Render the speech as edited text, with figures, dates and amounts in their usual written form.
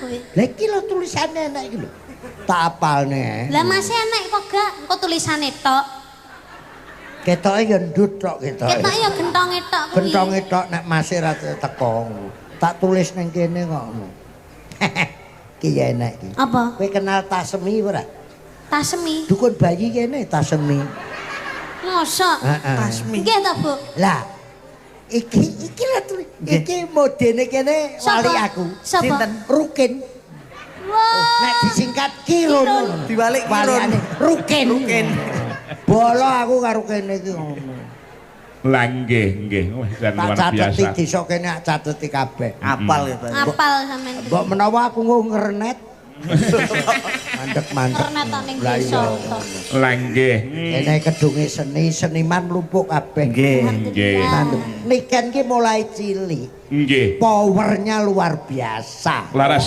kuwi. Lah iki lho tulisane enak iki lho. Tak apalne. Lah masih enak kok gak engko tulisane tok. Ketoke ya ndut tok ketoke. Ketok ya gentonge tok kuwi. Gentonge tok nek masih ra teko. Tak tulis ning kene kok. Ki ya enak iki. Apa? Kowe kenal Tasemi ora? Tasemi. Dukun bayi kene Tasemi. Mosok. Tasemi. Nggih ta, Bu? Lah iki lho tulis. Iki modene kene wali aku. Sinten? Rukin. Wah. Nek disingkat Kirun. Dibalik Kirun. Rukin. Rukin. Bolo aku karo kene iki ngono. Lah nggih. Wah, jan luar Tak biasa. cateti desa kene tak cateti kabeh. Apal ya, Pak. Apal sampean. Mbok menawa aku ngernet. Mandek-mandek. Internet ning Lah desa. iya. Lah nggih. Kene kedunge seniman lumpuk kabeh. Nggih. Niken ki mulai cilik. Nggih. Powernya luar biasa. Laras